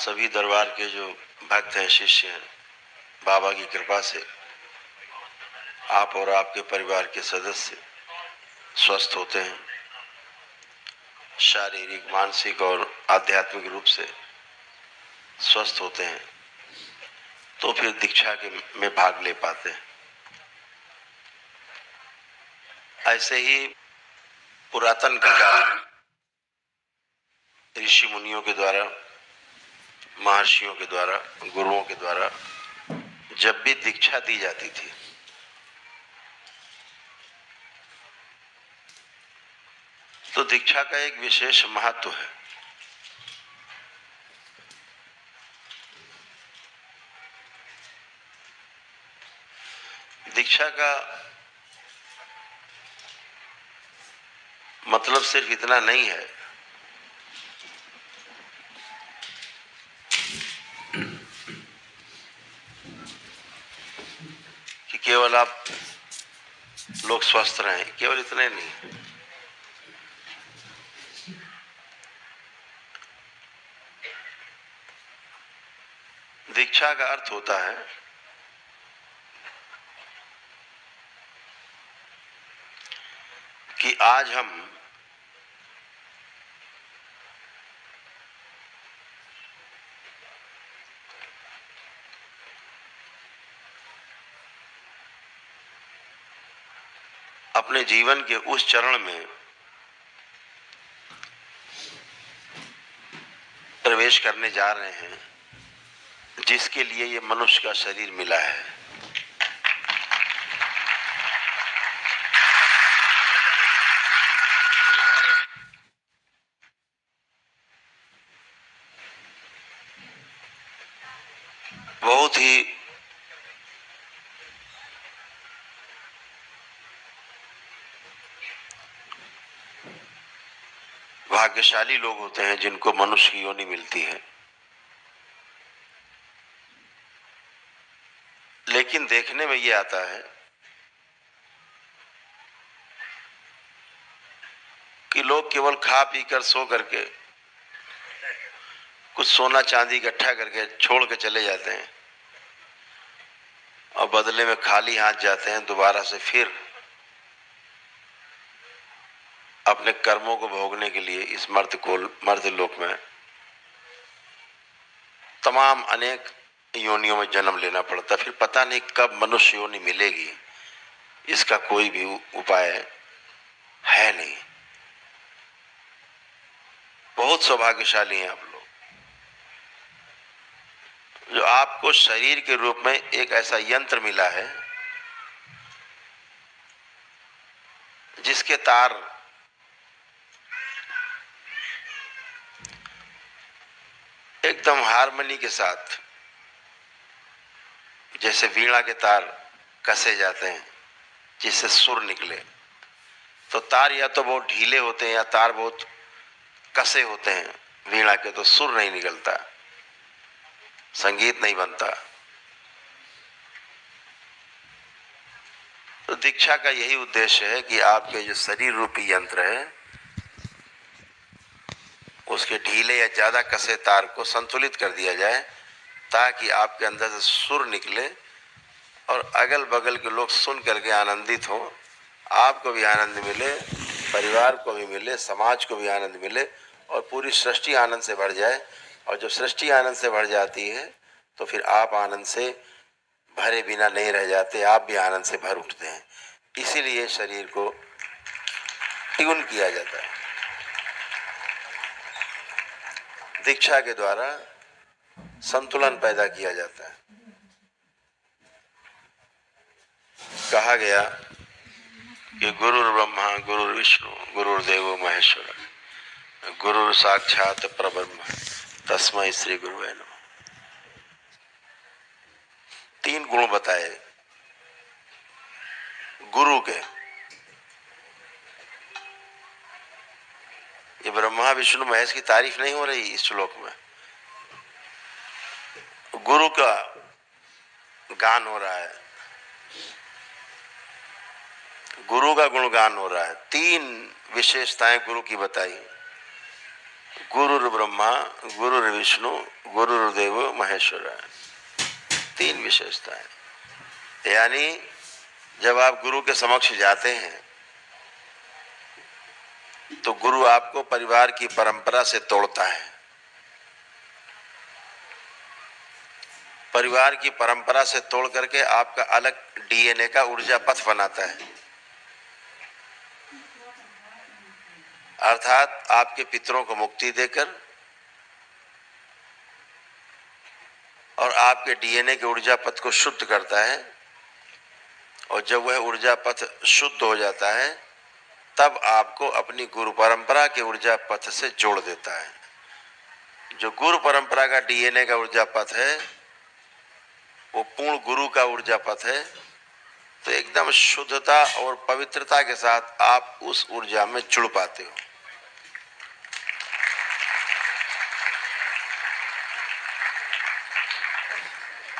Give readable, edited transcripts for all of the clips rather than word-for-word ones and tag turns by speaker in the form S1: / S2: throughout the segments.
S1: सभी दरबार के जो भक्त हैं, शिष्य हैं, बाबा की कृपा से आप और आपके परिवार के सदस्य स्वस्थ होते हैं, शारीरिक, मानसिक और आध्यात्मिक रूप से स्वस्थ होते हैं, तो फिर दीक्षा के में भाग ले पाते हैं। ऐसे ही पुरातन काल में ऋषि मुनियों के द्वारा, महर्षियों के द्वारा, गुरुओं के द्वारा जब भी दीक्षा दी जाती थी तो दीक्षा का एक विशेष महत्व है। दीक्षा का मतलब सिर्फ इतना नहीं है कि केवल आप लोग स्वस्थ रहें, केवल इतना ही नहीं। दीक्षा का अर्थ होता है कि आज हम अपने जीवन के उस चरण में प्रवेश करने जा रहे हैं जिसके लिए ये मनुष्य का शरीर मिला है। बहुत ही भाग्यशाली लोग होते हैं जिनको मनुष्य की योनि मिलती है। लेकिन देखने में ये आता है कि लोग केवल खा पी कर सो करके कुछ सोना चांदी इकट्ठा करके छोड़ के चले जाते हैं और बदले में खाली हाथ जाते हैं दोबारा से फिर अपने कर्मों को भोगने के लिए इस मर्द लोक में तमाम अनेक योनियों में जन्म लेना पड़ता। फिर पता नहीं कब मनुष्य योनि मिलेगी, इसका कोई भी उपाय है नहीं। बहुत सौभाग्यशाली हैं आप लोग जो आपको शरीर के रूप में एक ऐसा यंत्र मिला है जिसके तार एकदम हारमोनी के साथ, जैसे वीणा के तार कसे जाते हैं जिससे सुर निकले, तो तार या तो बहुत ढीले होते हैं या तार बहुत कसे होते हैं वीणा के, तो सुर नहीं निकलता, संगीत नहीं बनता। तो दीक्षा का यही उद्देश्य है कि आपके जो शरीर रूपी यंत्र है उसके ढीले या ज्यादा कसे तार को संतुलित कर दिया जाए ताकि आपके अंदर से सुर निकले और अगल बगल के लोग सुन करके आनंदित हो, आपको भी आनंद मिले, परिवार को भी मिले, समाज को भी आनंद मिले और पूरी सृष्टि आनंद से भर जाए। और जब सृष्टि आनंद से भर जाती है तो फिर आप आनंद से भरे बिना नहीं रह जाते, आप भी आनंद से भर उठते हैं। इसीलिए शरीर को ट्यून किया जाता है। दीक्षा के द्वारा संतुलन पैदा किया जाता है। कहा गया कि गुरुर् ब्रह्मा गुरुर् विष्णु गुरुर्देवो महेश्वर गुरुर् साक्षात परब्रह्म तस्मै श्री गुरुवे नमः। 3 गुण बताए गुरु के। ये ब्रह्मा विष्णु महेश की तारीफ नहीं हो रही इस श्लोक में, गुरु का गान हो रहा है, गुरु का गुणगान हो रहा है। 3 विशेषताएं गुरु की बताई। गुरुर् ब्रह्मा गुरुर् विष्णु गुरुर्देव महेश्वर, 3 विशेषताएं। यानी जब आप गुरु के समक्ष जाते हैं तो गुरु आपको परिवार की परंपरा से तोड़ता है, परिवार की परंपरा से तोड़ करके आपका अलग डीएनए का ऊर्जा पथ बनाता है। अर्थात आपके पितरों को मुक्ति देकर और आपके डीएनए के ऊर्जा पथ को शुद्ध करता है। और जब वह ऊर्जा पथ शुद्ध हो जाता है तब आपको अपनी गुरु परंपरा के ऊर्जा पथ से जोड़ देता है। जो गुरु परंपरा का डीएनए का ऊर्जा पथ है वो पूर्ण गुरु का ऊर्जा पथ है। तो एकदम शुद्धता और पवित्रता के साथ आप उस ऊर्जा में जुड़ पाते हो।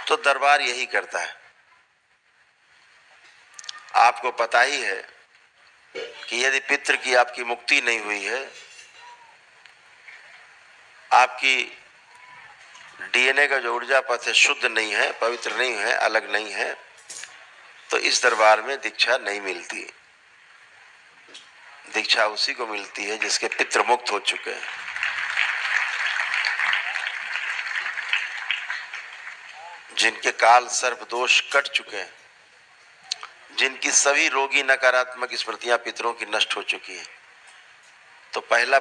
S1: तो दरबार यही करता है। आपको पता ही है कि यदि पितृ की आपकी मुक्ति नहीं हुई है, आपकी डीएनए का जो ऊर्जा पथ है शुद्ध नहीं है, पवित्र नहीं है, अलग नहीं है, तो इस दरबार में दीक्षा नहीं मिलती। दीक्षा उसी को मिलती है जिसके पितृ मुक्त हो चुके हैं, जिनके काल सर्प दोष कट चुके हैं, जिनकी सभी रोगी नकारात्मक स्मृतियां पितरों की नष्ट हो चुकी है। तो पहला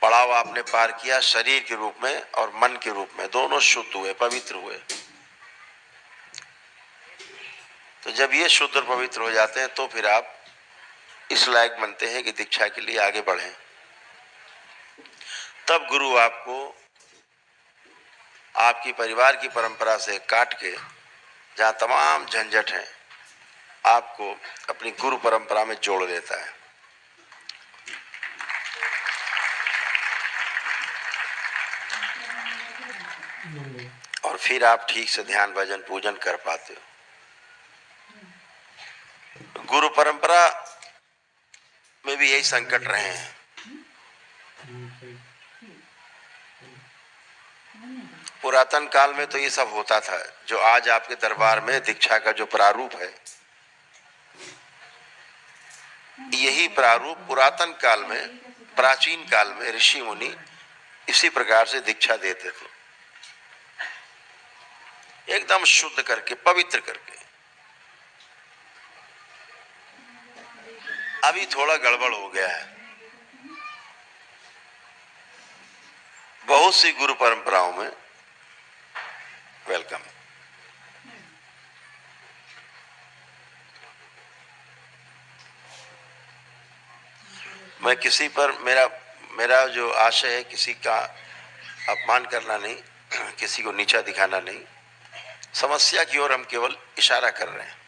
S1: पड़ाव आपने पार किया शरीर के रूप में और मन के रूप में, दोनों शुद्ध हुए, पवित्र हुए। तो जब ये शुद्ध और पवित्र हो जाते हैं तो फिर आप इस लायक बनते हैं कि दीक्षा के लिए आगे बढ़ें। तब गुरु आपको आपकी परिवार की परंपरा से काट के, जहां तमाम झंझट है, आपको अपनी गुरु परंपरा में जोड़ देता है। और फिर आप ठीक से ध्यान भजन पूजन कर पाते हो। गुरु परंपरा में भी यही संकट रहे हैं। पुरातन काल में तो ये सब होता था। जो आज आपके दरबार में दीक्षा का जो प्रारूप है, यही प्रारूप पुरातन काल में, प्राचीन काल में ऋषि मुनि इसी प्रकार से दीक्षा देते थे, एकदम शुद्ध करके, पवित्र करके। अभी थोड़ा गड़बड़ हो गया है। बहुत सी गुरु परंपराओं में वेलकम, मैं किसी पर मेरा जो आशय है, किसी का अपमान करना नहीं, किसी को नीचा दिखाना नहीं। समस्या की ओर हम केवल इशारा कर रहे हैं।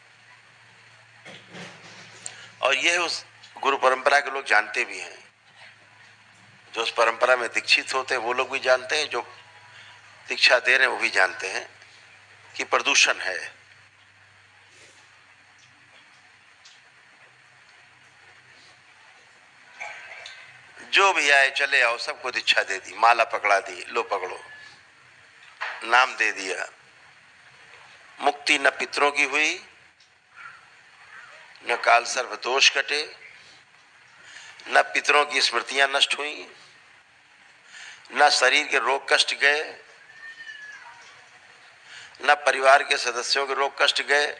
S1: और यह उस गुरु परंपरा के लोग जानते भी हैं, जो उस परंपरा में दीक्षित होते हैं वो लोग भी जानते हैं, जो दीक्षा दे रहे हैं वो भी जानते हैं कि प्रदूषण है। जो भी आए चले आओ, सबको दीक्षा दे दी, माला पकड़ा दी, लो पकड़ो, नाम दे दिया। मुक्ति न पितरों की हुई, न काल सर्प दोष कटे, न पितरों की स्मृतियां नष्ट हुई, न शरीर के रोग कष्ट गए, न परिवार के सदस्यों के रोग कष्ट गए,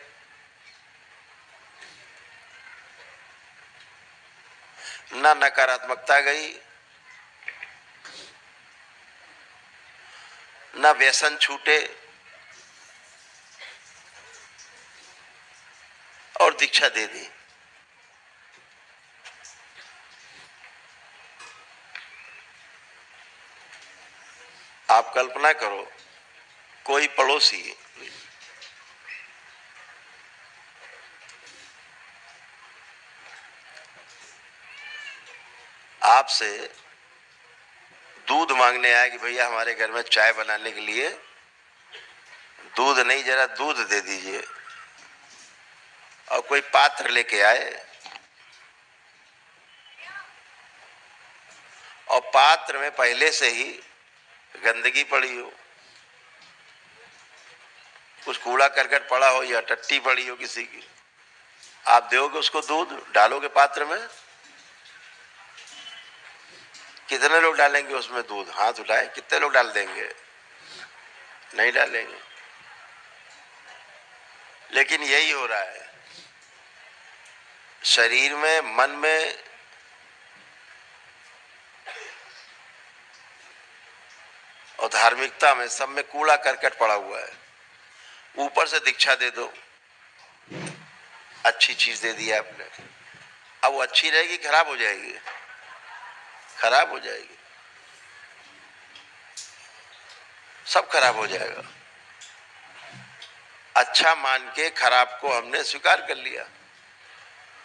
S1: न नकारात्मकता गई, न व्यसन छूटे, और दीक्षा दे दी। आप कल्पना करो, कोई पड़ोसी आपसे दूध मांगने आया कि भैया हमारे घर में चाय बनाने के लिए दूध नहीं, जरा दूध दे दीजिए, और कोई पात्र लेके आए और पात्र में पहले से ही गंदगी पड़ी हो, कुछ कूड़ा करकट पड़ा हो या टट्टी पड़ी हो किसी की, आप दोगे उसको दूध, डालोगे पात्र में? कितने लोग डालेंगे उसमें दूध? हाथ उठाए, कितने लोग डाल देंगे? नहीं डालेंगे। लेकिन यही हो रहा है शरीर में, मन में, और धार्मिकता में, सब में कूड़ा करकट पड़ा हुआ है। ऊपर से दीक्षा दे दो, अच्छी चीज दे दी आपने, अब वो अच्छी रहेगी खराब हो जाएगी? खराब हो जाएगी, सब खराब हो जाएगा। अच्छा मान के खराब को हमने स्वीकार कर लिया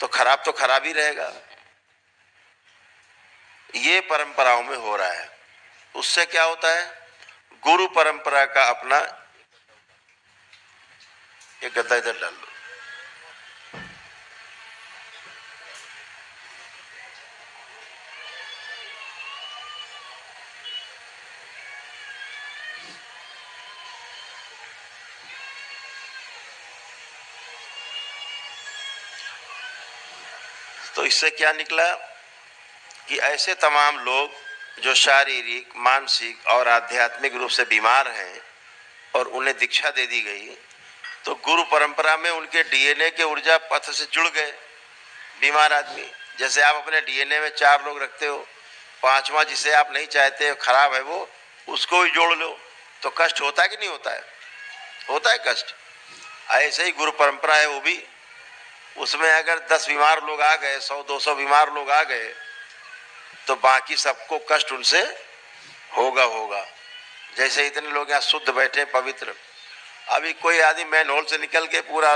S1: तो खराब ही रहेगा। ये परंपराओं में हो रहा है। उससे क्या होता है? गुरु परंपरा का अपना, ये गद्दा इधर डाल लो, तो इससे क्या निकला कि ऐसे तमाम लोग जो शारीरिक, मानसिक और आध्यात्मिक रूप से बीमार हैं और उन्हें दीक्षा दे दी गई, तो गुरु परंपरा में उनके डीएनए के ऊर्जा पथ से जुड़ गए बीमार आदमी। जैसे आप अपने डीएनए में 4 लोग रखते हो, 5वां जिसे आप नहीं चाहते, खराब है वो, उसको भी जोड़ लो, तो कष्ट होता है कि नहीं होता है? होता है कष्ट। ऐसे ही गुरु परंपरा है वो भी, उसमें अगर 10 बीमार लोग आ गए, 100-200 बीमार लोग आ गए, तो बाकी सबको कष्ट उनसे होगा। जैसे इतने लोग यहाँ शुद्ध बैठे पवित्र, अभी कोई आदमी मैन होल से निकल के पूरा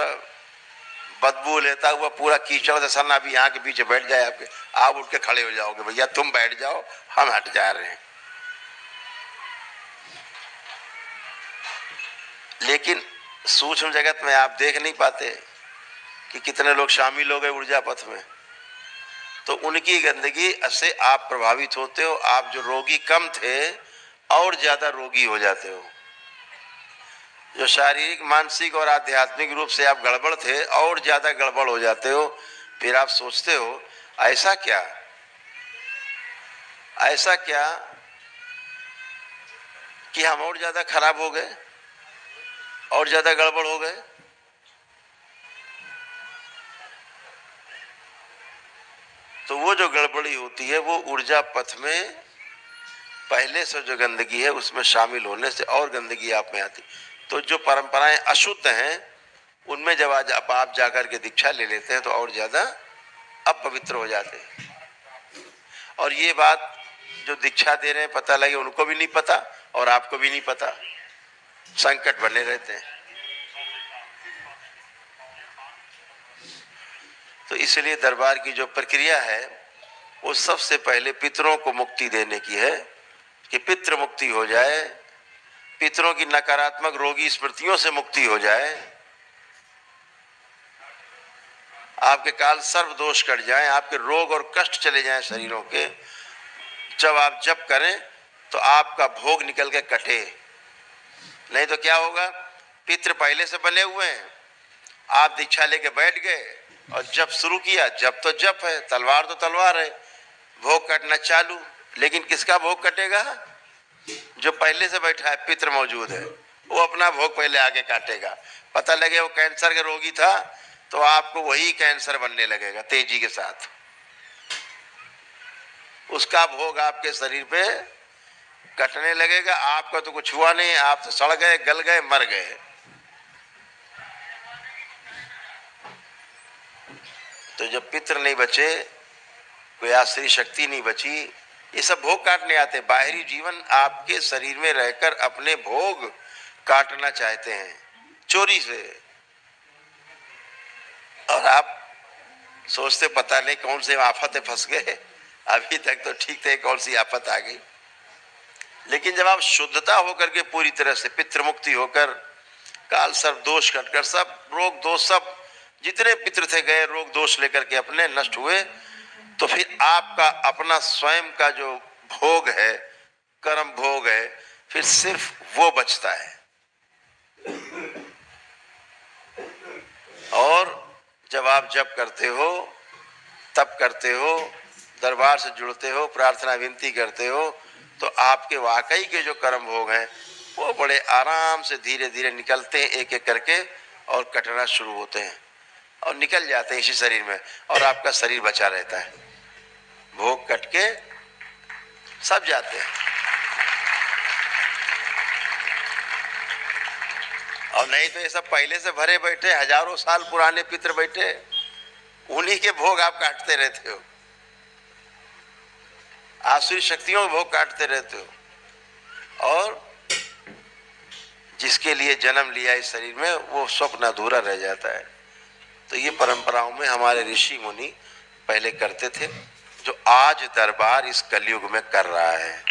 S1: बदबू लेता हुआ पूरा कीचड़ से सन अभी यहाँ के पीछे बैठ जाए आपके, आप उठ के खड़े हो जाओगे, भैया तुम बैठ जाओ, हम हट जा रहे हैं। लेकिन सूक्ष्म जगत में आप देख नहीं पाते कि कितने लोग शामिल हो गए ऊर्जा पथ में, तो उनकी गंदगी से आप प्रभावित होते हो। आप जो रोगी कम थे और ज्यादा रोगी हो जाते हो, जो शारीरिक, मानसिक और आध्यात्मिक रूप से आप गड़बड़ थे और ज्यादा गड़बड़ हो जाते हो। फिर आप सोचते हो ऐसा क्या कि हम और ज्यादा खराब हो गए और ज्यादा गड़बड़ हो गए। तो वो जो गड़बड़ी होती है वो ऊर्जा पथ में पहले से जो गंदगी है उसमें शामिल होने से और गंदगी आप में आती। तो जो परंपराएं अशुद्ध हैं उनमें जब आज आप जाकर के दीक्षा ले लेते हैं तो और ज्यादा अपवित्र हो जाते हैं। और ये बात जो दीक्षा दे रहे हैं पता लगे उनको भी नहीं पता और आपको भी नहीं पता, संकट बने रहते हैं। तो इसलिए दरबार की जो प्रक्रिया है वो सबसे पहले पितरों को मुक्ति देने की है कि पितृ मुक्ति हो जाए, पितरों की नकारात्मक रोगी स्मृतियों से मुक्ति हो जाए, आपके काल सर्व दोष कट जाएं, आपके रोग और कष्ट चले जाएं शरीरों के। जब आप जप करें तो आपका भोग निकल के कटे, नहीं तो क्या होगा? पितृ पहले से बने हुए हैं, आप दीक्षा लेके बैठ गए और जप शुरू किया, जप तो जप है, तलवार तो तलवार है, भोग कटना चालू। लेकिन किसका भोग कटेगा? जो पहले से बैठा है, पितृ मौजूद है, वो अपना भोग पहले आगे काटेगा। पता लगे वो कैंसर का रोगी था तो आपको वही कैंसर बनने लगेगा तेजी के साथ, उसका भोग आपके शरीर पे कटने लगेगा। आपका तो कुछ हुआ नहीं, आप तो सड़ गए, गल गए, मर गए। तो जब पितृ नहीं बचे, कोई आश्री शक्ति नहीं बची, ये सब भोग काटने आते। बाहरी जीवन आपके शरीर में रहकर अपने भोग काटना चाहते हैं चोरी से, और आप सोचते पता नहीं कौन से आफत फंस गए, अभी तक तो ठीक थे, कौन सी आफत आ गई। लेकिन जब आप शुद्धता होकर के पूरी तरह से पितृ मुक्ति होकर काल सर्व दोष कटकर सब रोग दोष सब जितने पितृ थे गए रोग दोष लेकर के अपने नष्ट हुए, तो फिर आपका अपना स्वयं का जो भोग है, कर्म भोग है, फिर सिर्फ वो बचता है। और जब आप जप करते हो, तप करते हो, दरबार से जुड़ते हो, प्रार्थना विनती करते हो, तो आपके वाकई के जो कर्म भोग हैं वो बड़े आराम से धीरे धीरे निकलते हैं, एक एक करके, और कटना शुरू होते हैं और निकल जाते हैं इसी शरीर में, और आपका शरीर बचा रहता है। भोग कट के सब जाते हैं। और नहीं तो ये सब पहले से भरे बैठे, हजारों साल पुराने पितर बैठे, उन्हीं के भोग आप काटते रहते हो, आसुरी शक्तियों के भोग काटते रहते हो, और जिसके लिए जन्म लिया इस शरीर में वो स्वप्न अधूरा रह जाता है। तो ये परंपराओं में हमारे ऋषि मुनि पहले करते थे, जो आज दरबार इस कलयुग में कर रहा है।